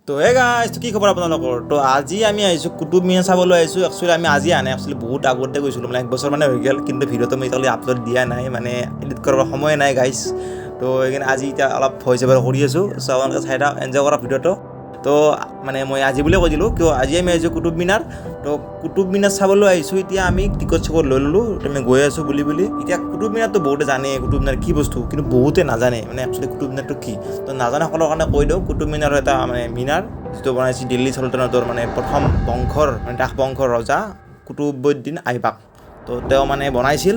তো hey guys, তো কি খবৰ আপোনালোকৰ? তো আজি আমি আহিছোঁ কুটুব মিনাৰ চাবলৈ আহিছোঁ। একচুৱেলি আমি আজি আনে একচুৱেলি বহুত আগতে গৈছিলোঁ, মানে 1 বছৰ মানে হৈ গ'ল, কিন্তু ভিডিঅ'টো মই এতিয়ালৈ আপলোড দিয়া নাই, মানে এডিট কৰাৰ সময় নাই গাইজ। তো সেইকাৰণে আজি এতিয়া অলপ ভইচ অভাৰ কৰি আছোঁ, চ' আপোনালোকে চাই থাকক, এনজয় কৰা ভিডিঅ'টো। তো মানে মই আজি বুলিয়ে কৈ দিলোঁ, কিয় আজি আমি আহিছোঁ কুটুব মিনাৰ। তো কুটুব মিনাৰ চাবলৈ আহিছোঁ, এতিয়া আমি টিকট চিকট লৈ ল'লোঁ, আমি গৈ আছোঁ বুলি। এতিয়া কুটুব মিনাৰটো বহুতে জানে কুটুব মিনাৰ কি বস্তু, কিন্তু বহুতে নাজানে মানে একচুৱেলি কুটুব মিনাৰটো কি। তো নাজানাসকলৰ কাৰণে কৈ দিওঁ, কুটুব মিনাৰৰ এটা মানে মিনাৰ, যিটো বনাইছিল দিল্লী চলতানাতৰ মানে প্ৰথম বংশৰ মানে দাস বংশৰ ৰজা কুতুবুদ্দিন আইবাক। তো তেওঁ মানে বনাইছিল,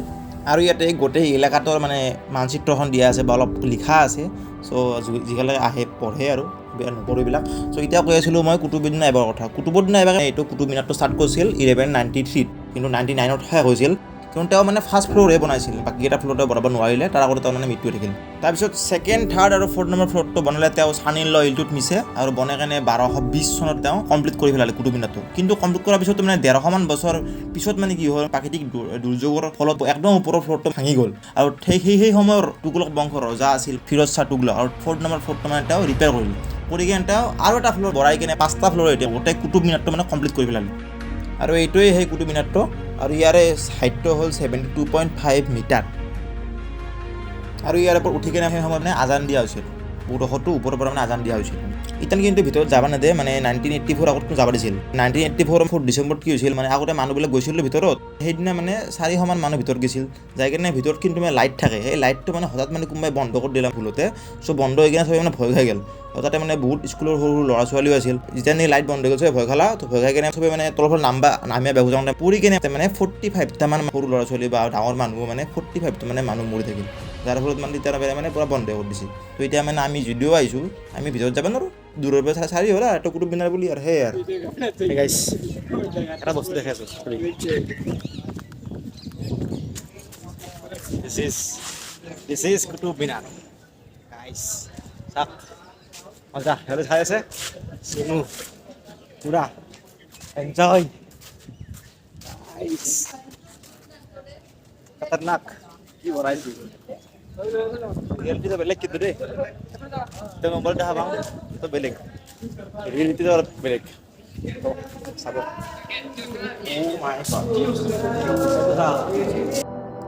আৰু ইয়াতে গোটেই এলেকাটোৰ মানে মানচিত্ৰখন দিয়া আছে বা অলপ লিখা আছে। চ' যিসকলে আহে পঢ়ে আৰু নপঢ়িবিলাক। চ' এতিয়া কৈ আছিলোঁ মই কুতুবুদ্দিন আইবাকৰ কথা। কুতুবুদ্দিন আইবাকে এইটো কুটুব মিনাৰটো ষ্টাৰ্ট কৰিছিল 1193, কিন্তু 99ত শেষ হৈছিল। কিন্তু তেওঁ মানে ফাৰ্ষ্ট ফ্ল'ৰে বনাইছিল, বাকীকেইটা ফ্ল'ৰ তেওঁ বনাব নোৱাৰিলে, তাৰ আগতে তেওঁ মানে মৃত্যু থাকিল। তাৰপিছত ছেকেণ্ড, থাৰ্ড আৰু ফ'ৰ্থ নম্বৰ ফ্ল'ৰটো বনালে তেওঁ ছানিল্ল ইলটুটমিছে, আৰু বনাই কেনে 1220 চনত তেওঁ কমপ্লিট কৰি পেলালে কুটুব মিনাৰটো। কিন্তু কমপ্লিট কৰাৰ পিছত মানে 150মান বছৰ পিছত মানে কি হ'ল, প্ৰাকৃতিক দুৰ্যোগৰ ফলত একদম ওপৰৰ ফ্ল'ৰটো ভাঙি গ'ল, আৰু সেই সময়ৰ তুগলক বংশৰ ৰজা আছিল ফিৰোজ শ্বাহ তুগলক, আৰু ফ'ৰ্থ নম্বৰ ফ্ল'ৰটো মানে তেওঁ ৰিপেয়াৰ কৰিলে। কৰি কিনে তেওঁ আৰু এটা ফ্ল'ৰ বঢ়াই কিনে 5টা ফ্ল'ৰ এতিয়া গোটেই কুটুব মিনাৰটো মানে কমপ্লিট কৰি পেলালে। আৰু এইটোৱে সেই কুটুব মিনাৰটো, আৰু ইয়াৰে হাইটটো হ'ল 72.5 মিটাৰ। আৰু ইয়াৰ ওপৰত উঠি কিনে সেই সময়ত মানে আজান দিয়া হৈছিল, বহুতো ওপৰৰ পৰা মানে আজান দিয়া হৈছিল। এতিয়া কিন্তু ভিতৰত যাব নেদে, মানে 1984 আগততো যাব দিছিল। 1984 4 ডিচেম্বৰত কি হৈছিল, মানে আগতে মানুহবিলাক গৈছিল ভিতৰত, সেইদিনা মানে 400 মান মানুহ ভিতৰত গৈছিল, যাই কিনে ভিতৰত কিন্তু মানে লাইট থাকে, সেই লাইটটো মানে হঠাৎ মানে কোনোবাই বন্ধ কৰি দিলে ভুলতে। চ' বন্ধ হৈ কিনে চবে মানে ভয় খাই গ'ল, আৰু তাতে মানে বহুত স্কুলৰ সৰু সৰু ল'ৰা ছোৱালীও আছিল। যেতিয়া লাইট বন্ধ হৈ গ'ল চবে ভয় খালা, তো ভয় খাই কিনে চবে মানে তলৰ নামিয়া বেহু যাওঁতে পৰি কিনে মানে 45টা মান সৰু ল'ৰা ছোৱালী বা ডাঙৰ মানুহ মানে 45টা মানে মানুহ মৰি থাকিল, যাৰ ফলত মানে তেতিয়া মানে পূৰা বন্ধ কৰি দিছে। তো এতিয়া মানে আমি যদিও আহিছোঁ, আমি ভিতৰত যাব নোৱাৰোঁ, দূৰৰ পৰা চাৰি হ'ল আৰু কুটুব মিনাৰ বুলি আৰু সেয়াই আৰু। গাইছ, এটা বস্তু দেখাই আছোঁ, দিছ ইজ কুটুব মিনাৰ গাইছ। চাওক মজা, সিহঁতে চাই আছে, চুনু পুৰা এনজয় গাইছ, খতৰনাক কি বনাইছোঁ। ৰিয়েলিটিটো বেলেগ কিন্তু দেই, এতিয়া মোবাইলত দেখা পাওঁ তো বেলেগ, ৰিয়েলিটিটো অলপ বেলেগ। চাব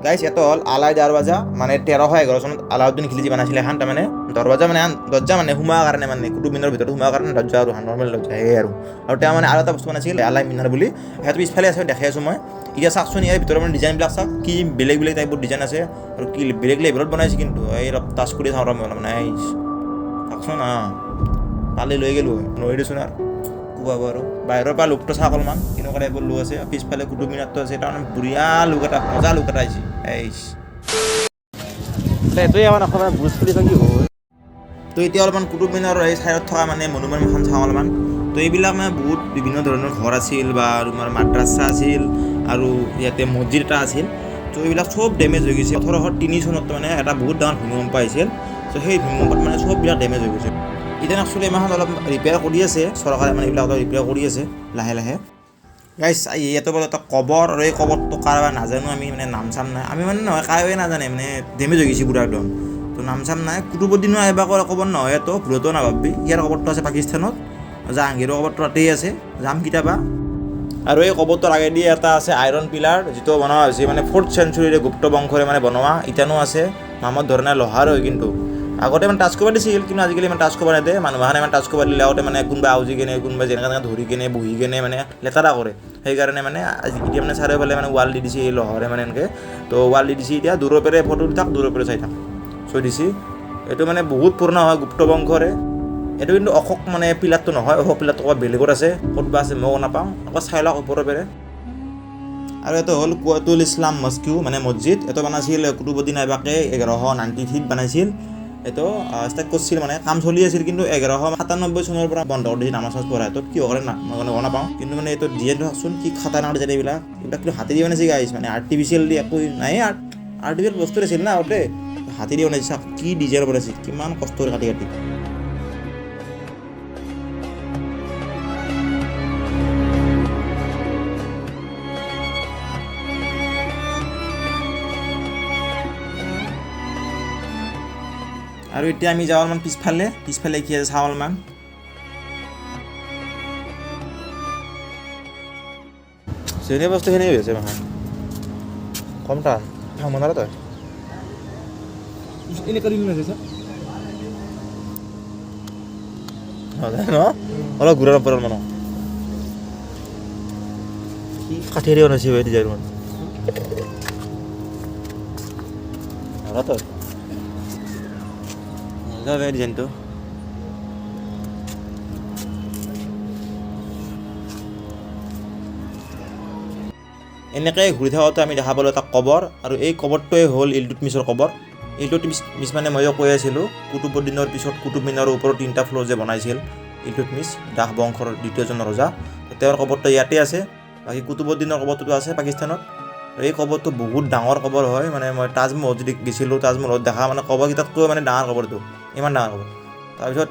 গাইছ, এইটো হ'ল আলাই দৰৱাজা, মানে 1311 চনত আলাউদ্দিন খিলজি বনাইছিলে এখন, তাৰমানে দৰৱাজা মানে দৰ্জা মানে সোমোৱাৰ কাৰণে, মানে কুটুব মিনাৰৰ ভিতৰত সোমোৱাৰ কাৰণে দৰ্জা আৰু নৰ্মেল দৰ্জা সেয়ে আৰু তেওঁ মানে আৰু এটা বস্তু বনাইছিল আলাই মিনাৰ বুলি, সেইটো পিছফালে আছে দেখাই আছোঁ মই। এতিয়া চাওকচোন, ইয়াৰ ভিতৰত মানে ডিজাইনবিলাক চাওক, কি বেলেগ বেলেগ টাইপৰ ডিজাইন আছে, আৰু কি বেলেগ লেভেলত বনাইছে। কিন্তু এই অলপ টাচ কৰি চাওঁ মানে চাওকচোন, কালি লৈ গ'লোঁ নৈ দিছোঁ আৰু কোবাব, আৰু বাহিৰৰ পৰা লুকটো চাওক অলপমান কেনেকুৱা টাইপৰ লুক আছে। পিছফালে কুটুব মিনাৰটো আছে, তাৰমানে বঢ়িয়া লুক এটা, মজা লুক এটা আহিছে। এইটোৱে আমাৰ অসমীয়া বুজ খুলিছে কি হয়। তো এতিয়া অলপমান কুটুব মিনাৰৰ এই চাইডত থকা মানে মনুমেণ্টখন চাওঁ অলপমান। তো এইবিলাক মানে বহুত বিভিন্ন ধৰণৰ ঘৰ আছিল, বা তোমাৰ মাদ্ৰাছা আছিল, আৰু ইয়াতে মছজিদ এটা আছিল। তো এইবিলাক চব ডেমেজ হৈ গৈছে। 1803 চনত মানে এটা বহুত ডাঙৰ ভূমিকম্প আহিছিল, চ' সেই ভূমিকম্পত মানে চববিলাক ডেমেজ হৈ গৈছে। এতিয়া একচুৱেলি এইমাহত অলপ ৰিপেয়াৰ কৰি আছে চৰকাৰে, মানে এইবিলাক ৰিপেয়াৰ কৰি আছে লাহে লাহে। গাইছ, ইয়াতে বোলে এটা কবৰ, আৰু এই কবৰটো কাৰোবাৰ নাজানো আমি, মানে নাম চাম নাই আমি, মানে নহয় কাৰোৱে নাজানে, মানে ডেমেজ হৈ গৈছে পুৰা একদম। তো নাম চাম নাই, কুতুবুদ্দিন আইবাকৰ কবৰ নহয়, তো ভুলতো নাভাবি, ইয়াৰ কবৰটো আছে পাকিস্তানত, জাহাংগীৰৰ কবৰটো তাতেই আছে, যাম কেতিয়াবা। আৰু এই কবৰটোৰ আগেদি এটা আছে আইৰণ পিলাৰ, যিটো বনোৱা হৈছে মানে 4th চেঞ্চুৰীৰে গুপ্ত বংশৰে মানে বনোৱা, ইটানো আছে, নামত ধৰণে লোহাৰ হয়। কিন্তু আগতে মানে টাচ কৰিব দিছিল, কিন্তু আজিকালি ইমান টাচ কৰিব নিদিয়ে, মানুহ মানে ইমান টাচ কৰিব দিলে আগতে মানে কোনোবা আউজি কেনে, কোনোবা যেনেকৈ ধৰি কেনে বহি কেনে মানে লেতেৰা কৰে, সেইকাৰণে মানে এতিয়া মানে চাৰিওফালে মানে ৱাল দি দিছে লোহাৰে, মানে এনেকৈ। তো ৱাল দি দিছে, এতিয়া দূৰৰ পৰাই ফটো দি থাক, দূৰৰ পৰাই চাই থাক, চৈ দিছে। এইটো মানে বহুত পুৰণা হয়, গুপ্ত বংশৰে। এইটো কিন্তু অশোক মানে পিলাৰটো নহয়, অশোক পিলাৰটো ক'ৰবাত বেলেগত আছে, ক'তবা আছে ময়ো নাপাওঁ, আকৌ চাই লওক ওপৰৰ পৰাই। আৰু এইটো হ'ল কুৱাতুল ইছলাম মস্কিউ, মানে মছজিদ। এইটো বনাইছিল কুতুবুদ্দিন আইবাকে 1193 বনাইছিল। এইটো ষ্টাৰ্ট কৰিছিল, মানে কাম চলি আছিল, কিন্তু 1197 চনৰ পৰা বন্ধ কৰি দিছিল নামাজ পঢ়া। এইটোত কিয় কৰে মই গম নাপাওঁ, কিন্তু মানে এইটো ডিজাইনটো চাওকচোন, কি খাতাৰনাক ডিজাইন এইবিলাক কিন্তু হাতেদি বনাইছে গাইছ, মানে আৰ্টিফিচিয়েল দি একো নাই, আৰ্টিফিচিয়েল বস্তু আছিল না আগতে, হাতেদি বনাইছে। চাওক কি ডিজাইন বনাইছে, কিমান কষ্ট কৰি কাটি কাটি। আৰু এতিয়া আমি যাওঁ অলপমান পিছফালে কি আছে চাওঁ অলপমান। যেনে বস্তুখিনি হৈ আছে মাখন কম টান মনাৰা তই এনেকুৱা দিন আছে ন অলপ ঘূৰাৰ ওপৰত মানুহ কি কাঠিৰে বনাইছে এই ডিজাইনখন তই মজা বে ডিজাইনটো এনেকৈ ঘূৰি থাকোঁতে আমি দেখা পালোঁ এটা কবৰ আৰু এই কবৰটোৱে হ'ল ইলটুটমিছৰ কবৰ ইলটুটমিছ মানে মই কৈ আছিলোঁ কুতুবুদ্দিনৰ পিছত কুতুব মিনাৰৰ ওপৰত 3টা ফ্ল'ৰ যে বনাইছিল ইলটুটমিছ দাহ বংশৰ দ্বিতীয়জন ৰজা তেওঁৰ কবৰটো ইয়াতে আছে বাকী কুতুবুদ্দিনৰ কবৰটো আছে পাকিস্তানত এই কবৰটো বহুত ডাঙৰ কবৰ হয় মানে মই তাজমহল যদি গৈছিলোঁ তাজমহলত দেখা মানে কবৰকেইটাতকৈ মানে ডাঙৰ কবৰটো ইমান ডাঙৰ কবৰ তাৰপিছত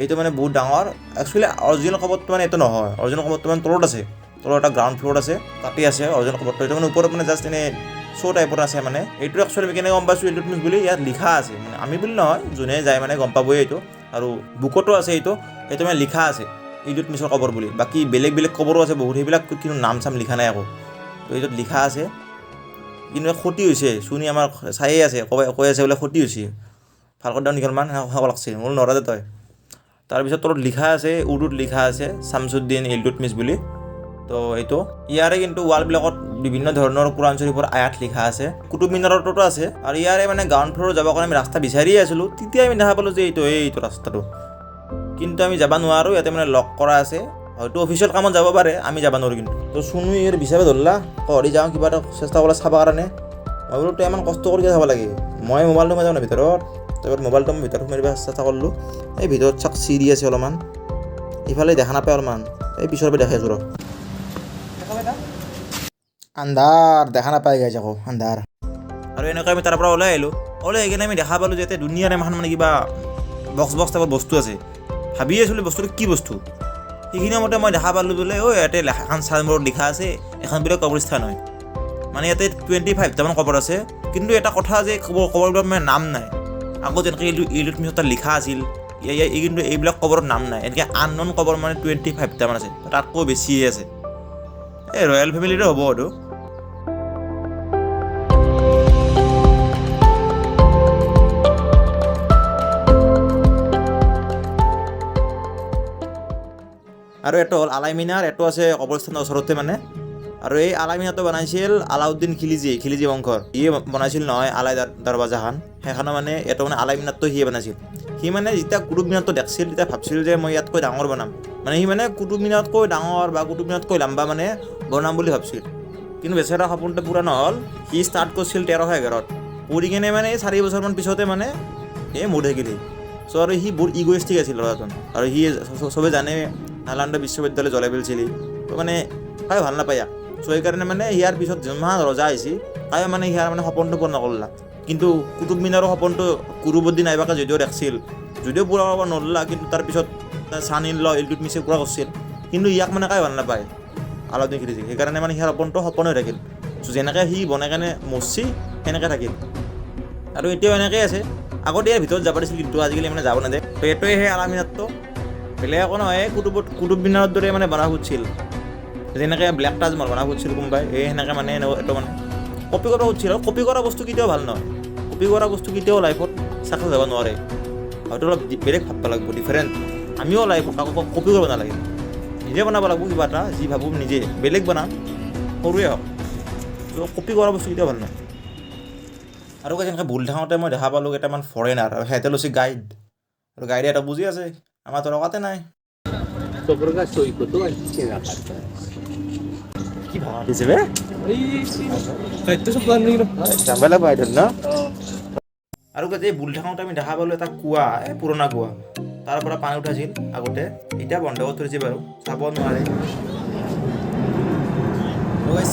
এইটো মানে বহুত ডাঙৰ একচুৱেলি অৰিজিনেল কবৰটো মানে এইটো নহয় অৰিজিনেল কবৰটো মানে তলত আছে তলত এটা গ্ৰাউণ্ড ফ্ল'ৰ আছে তাতে আছে অৰিজিনেল কবৰটো এইটো মানে ওপৰত মানে জাষ্ট এনেই শ্ব' টাইপৰ আছে মানে এইটো একচুৱেলি কেনেকৈ গম পাইছোঁ ইলটুটমিছ বুলি ইয়াত লিখা আছে মানে আমি বুলি নহয় যোনে যায় মানে গম পাবই এইটো আৰু বুকতো আছে এইটো মানে লিখা আছে ইলটুটমিছৰ কবৰ বুলি বাকী বেলেগ বেলেগ কবৰো আছে বহুত সেইবিলাক কিন্তু নাম চাম লিখা নাই আকৌ তো এইটোত লিখা আছে কিন্তু ক্ষতি হৈছে শুনি আমাৰ চায়ে আছে কৈ আছে বোলে ক্ষতি হৈছে ভালকৈ দাম নিঘালমান খাব লাগছে মোৰ নৰাদে তই তাৰপিছত তলত লিখা আছে উৰ্দুত লিখা আছে শামছুদ্দিন ইলটুটমিছ বুলি তো এইটো ইয়াৰে কিন্তু ৱালবিলাকত বিভিন্ন ধৰণৰ কোৰাণ শ্বৰীফৰ আয়াত লিখা আছে কুতুব মিনাৰতো আছে আৰু ইয়াৰে মানে গ্ৰাউণ্ড ফ্ল'ৰত যাবৰ কাৰণে আমি ৰাস্তা বিচাৰিয়ে আছিলোঁ তেতিয়া আমি দেখা পালোঁ যে এইটো ৰাস্তাটো কিন্তু আমি যাব নোৱাৰোঁ ইয়াতে মানে লক কৰা আছে হয়তো অফিচিয়েল কামত যাব পাৰে আমি যাব নোৱাৰোঁ কিন্তু তো চুনু ইয়াৰ বিচাৰে ধৰিলা কৰি যাওঁ কিবা এটা চেষ্টা কৰিলে চাবৰ কাৰণে মই বোলো তই ইমান কষ্ট কৰি চাব লাগে মই মোবাইলটো মই যাওঁ না ভিতৰত তাৰপিছত মোবাইলটো মই ভিতৰত সোমাই চেষ্টা কৰিলোঁ এই ভিতৰত চাক চিৰি আছে অলপমান ইফালে দেখা নাপায় অলপমান এই পিছৰ পৰা দেখাই আছোঁ ৰ আন্ধাৰ দেখা নাপায় গাইছ আকৌ আন্ধাৰ আৰু এনেকৈ আমি তাৰ পৰা ওলাই আহিলোঁ ওলাই আহি কিনে আমি দেখা পালোঁ যে ইয়াতে দুনিয়াৰ এমাখন মানে কিবা বক্স টাইপৰ বস্তু আছে ভাবি আছিলোঁ বস্তুটো কি বস্তু সেইখিনি মতে মই দেখা পালোঁ বোলে ইয়াতে এখন চাইনবোৰ্ডত লিখা আছে এখন বোলে কবৰস্থান হয় মানে ইয়াতে 25টামান কবৰ আছে কিন্তু এটা কথা যে কবৰবোৰৰ মানে নাম নাই আকৌ যেনেকৈ ইলটুটমিছত লিখা আছিল কিন্তু এইবিলাক কবৰৰ নাম নাই এনেকৈ আনন'ন কবৰ মানে 25টামান আছে তাতকৈ বেছিয়ে আছে এই ৰয়েল ফেমিলিৰে হ'ব আৰু আৰু এইটো হ'ল আলাইমিনাৰ এইটো আছে কবৰস্থানৰ ওচৰতে মানে আৰু এই আলাইমিনাৰটো বনাইছিল আলাউদ্দিন খিলিজি বংশৰ ইয়ে বনাইছিল নহয় আলাই দৰৱাজাখন সেইখনো মানে এইটো মানে আলাইমিনাৰটো সিয়ে বনাইছিল সি মানে যেতিয়া কুতুব মিনাৰটো দেখছিল তেতিয়া ভাবছিল যে মই ইয়াতকৈ ডাঙৰ বনাম মানে সি মানে কুতুব মিনাৰতকৈ ডাঙৰ বা কুতুব মিনাৰতকৈ লাম্বা মানে বনাম বুলি ভাবছিল কিন্তু বেচেৰা সপোনটো পূৰা নহ'ল সি ষ্টাৰ্ট কৰিছিল 1311ত পঢ়ি কিনে মানে 4 বছৰমান পিছতে মানে মৰি থাকিলে চ' আৰু সি বহুত ইগ'ইষ্টিক আছিল ল'ৰাজন আৰু সি চবে জানে নালন্দা বিশ্ববিদ্যালয় জ্বলাই পেলাইছিল তো মানে কায়ো ভাল নাপায় ইয়াক চ' সেইকাৰণে মানে ইয়াৰ পিছত যিমান ৰজা আহিছে কায়ো মানে ইয়াৰ মানে সপোনটো পূৰণ নকৰিলা কিন্তু কুতুব মিনাৰৰ সপোনটো কুতুবুদ্দিন আইবাকে যদিও দেখছিল যদিও পূৰা কৰিব নৰলা কিন্তু তাৰপিছত ছান ইন ল ইলটুটমিছে পূৰা কৰিছিল কিন্তু ইয়াক মানে কায়ো ভাল নাপায় আলাউদ্দিন খিলজীক সেইকাৰণে মানে ইয়াৰ সপোনটো সপোন হৈ থাকিল চ' যেনেকৈ সি বনাই কেনে মৰছি সেনেকৈ থাকিল আৰু এতিয়াও এনেকৈ আছে আগতে ইয়াৰ ভিতৰত যাব দিছিল কিন্তু আজিকালি মানে যাব নেদে তো এইটোৱে সেই আলামিনাৰটো বেলেগ একো নহয় কুতুব মিনাৰৰ দৰে মানে বনাব খুজিছিল যেনেকৈ ব্লেক তাজমহল বনাব খুজিছিল কোনোবাই সেনেকৈ মানে এইটো মানে কপি কৰা খুজিছিল আৰু কপি কৰা বস্তু কেতিয়াও ভাল নহয় কপি কৰা বস্তু কেতিয়াও লাইফত চাকচেছ যাব নোৱাৰে হয়তো অলপ বেলেগ ভাবিব লাগিব ডিফাৰেণ্ট আমিও লাইফত কাকো কপি কৰিব নালাগে নিজে বনাব লাগিব কিবা এটা যি ভাবোঁ নিজে বেলেগ বনাম সৰুৱে হওক কপি কৰা বস্তু কেতিয়াও ভাল নহয় আৰু যেনেকৈ ভুল থাকোঁতে মই দেখা পালোঁ কেইটামান ফৰেনাৰ আৰু সিহঁতে লৈছে গাইড আৰু গাইডে এটা বুজি আছে আমাৰ তৰকাতে নাই কি ভাবা দিছে বে আৰু এই বুল থাকোঁতে আমি দেখা পালোঁ এটা কুঁৱা পুৰণা কুঁৱা তাৰ পৰা পানী উঠাইছিল আগতে এতিয়া বন্ধ কৰি থৈছে বাৰু চাব নোৱাৰে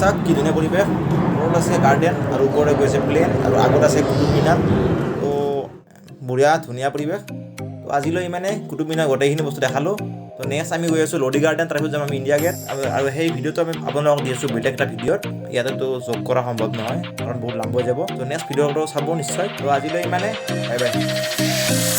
চাওক কি ধুনীয়া পৰিৱেশ ওপৰত আছে গাৰ্ডেন আৰু ওপৰত গৈছে প্লেন আৰু আগত আছে কুতুব মিনাৰ তো বঢ়িয়া ধুনীয়া পৰিৱেশ তো আজিলৈ ইমানে কুতুব মিনাৰ গোটেইখিনি বস্তু দেখালোঁ তো নেক্সট আমি গৈ আছোঁ লডি গাৰ্ডেন তাৰপিছত যাম আমি ইণ্ডিয়া গেট আৰু সেই ভিডিঅ'টো আমি আপোনালোকক দি আছোঁ বেলেগ এটা ভিডিঅ'ত ইয়াতেতো যোগ কৰা সম্ভৱ নহয় কাৰণ বহুত লাম্ব হৈ যাব তো নেক্সট ভিডিঅ'টো চাব নিশ্চয় তো আজিলৈ ইমানে বাই বাই